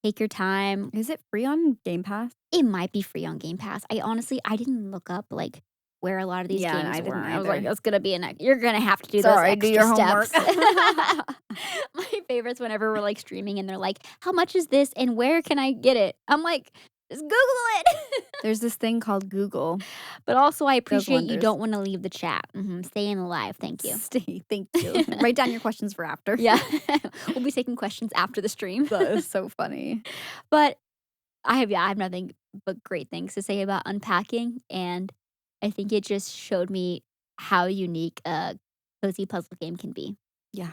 take your time. Is it free on Game Pass? It might be free on Game Pass. I didn't look up, like, where a lot of these Yeah, and games I were. didn't I was like, either. "That's gonna be you're gonna have to do those Sorry, do extra your homework. steps." My favorites whenever we're, like, streaming and they're like, "How much is this and where can I get it?" I'm like, "Just Google it." There's this thing called Google. But also, I Does appreciate you wonders. don't wanna leave the chat. Mhm, stay in the live, thank you. Stay thank you. Write down your questions for after. Yeah. We'll be taking questions after the stream. That is so funny. But I have nothing but great things to say about Unpacking, and I think it just showed me how unique a cozy puzzle game can be. Yeah.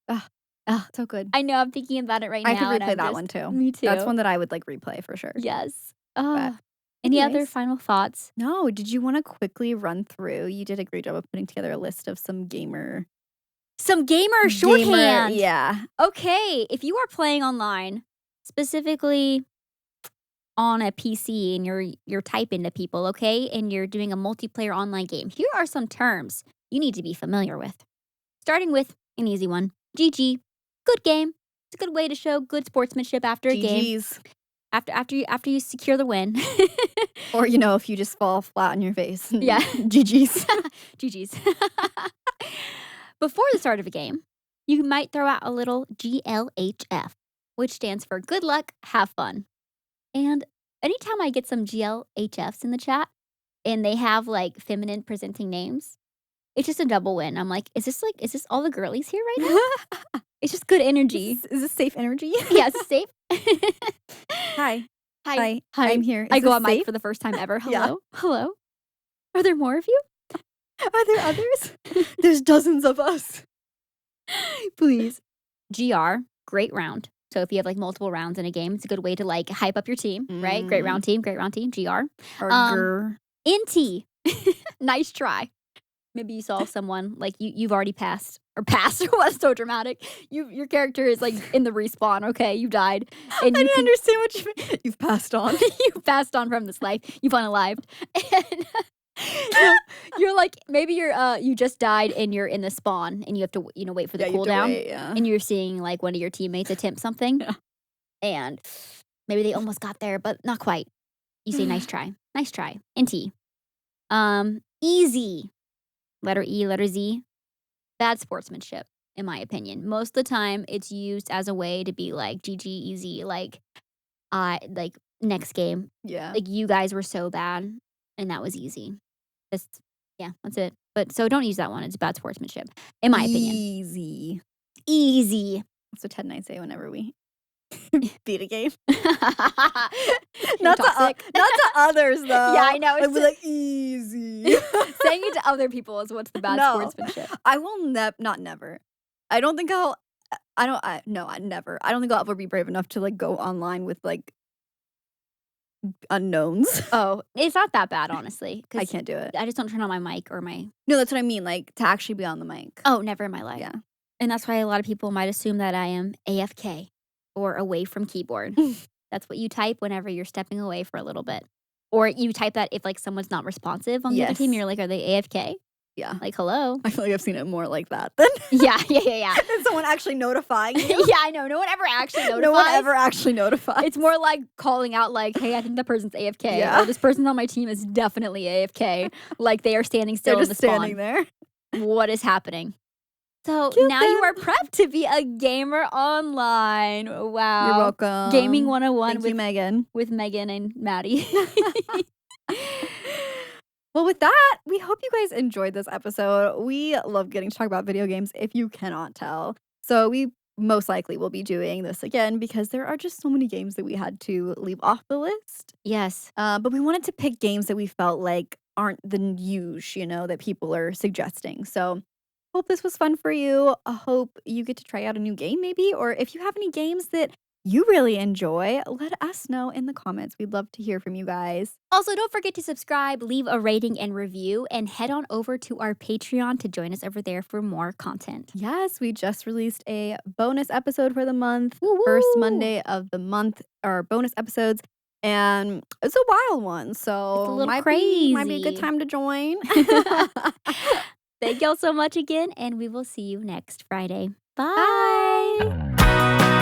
Ah, Ugh, so good. I know I'm thinking about it right I could now, and replay I'm that just one too. me That's too. one that I would, like, replay for sure. Yes. But Oh, any other anyways. final thoughts? No, did you wanna quickly run through you did a great job of putting together a list of some Some gamer gamer shorthand. yeah. Okay, if you are playing online, specifically on a PC and you're typing to people, okay, and you're doing a multiplayer online game, here are some terms you need to be familiar with. Starting with an easy one. GG. Good game. It's a good way to show good sportsmanship after a game. GG's. After you secure the win. Or, if you just fall flat on your face. Yeah. GG's. GG's. Before the start of a game, you might throw out a little GLHF, which stands for good luck, have fun. And anytime I get some GLHFs in the chat and they have like feminine presenting names, it's just a double win. I'm like, is this all the girlies here right now? It's just good energy. Is this safe energy? Yeah, is this safe? Hi. Hi. Hi. I'm here. I Is go this on mic safe? for the first time ever. Yeah. Hello? Hello? Are there more of you? Are there others? There's dozens of us. Please. GR, great round. So if you have like multiple rounds in a game, it's a good way to like hype up your team, right? Great round team, GR. Or grr. NT, nice try. Maybe you saw someone like you've already passed or passed. Was so dramatic. Your character is like in the respawn. Okay, you died, and I you didn't understand what you mean. You've passed on. you passed on from this life. You've unalived, and you're like maybe you just died and you're in the spawn and you have to wait for the You have to cooldown, wait, yeah. and you're seeing like one of your teammates attempt something, Yeah. and maybe they almost got there but not quite. You say nice try, NT. Easy. Letter E, letter Z, bad sportsmanship, in my opinion. Most of the time, it's used as a way to be like, GG, easy, like next game. Yeah. Like, you guys were so bad, and that was easy. Just, yeah, that's it. But so don't use that one. It's bad sportsmanship, in my opinion. Easy. Easy. That's what Ted and I say whenever we beat a game. Not not to others, though. Yeah, I know. I'd be like, easy. Saying it to other people is what's the bad No. sportsmanship. I will not never. I don't think I'll no, I never. I don't think I'll ever be brave enough to, like, go online with, like, unknowns. Oh, it's not that bad, honestly. I can't do it. I just don't turn on my mic or my. No, that's what I mean, like, to actually be on the mic. Oh, never in my life. Yeah. And that's why a lot of people might assume that I am AFK or away from keyboard. That's what you type whenever you're stepping away for a little bit. Or you type that if like someone's not responsive on the other team, Yes. you're like, are they AFK? Yeah. Like, hello? I feel like I've seen it more like that than Yeah. than someone actually notifying you. Yeah, I know. No one ever actually notifies. No one ever actually notifies. It's more like calling out like, hey, I think that person's AFK. Yeah. Or this person on my team is definitely AFK. Like they are standing still They're in the just spawn. standing there. What is happening? So Kill now you them. are prepped to be a gamer online. Wow. You're welcome. Gaming 101 Thank you, Megan. with Megan and Maddie. Well, with that, we hope you guys enjoyed this episode. We love getting to talk about video games, if you cannot tell. So we most likely will be doing this again because there are just so many games that we had to leave off the list. Yes. But we wanted to pick games that we felt like aren't the huge, that people are suggesting. So Hope this was fun for you. I hope you get to try out a new game maybe, or if you have any games that you really enjoy, let us know in the comments. We'd love to hear from you guys. Also, don't forget to subscribe, leave a rating and review, and head on over to our Patreon to join us over there for more content. Yes, we just released a bonus episode for the month. Woo First woo! Monday of the month are bonus episodes, and it's a wild one, It's a so little might be a good crazy. time to join. Thank y'all so much again, and we will see you next Friday. Bye. Bye.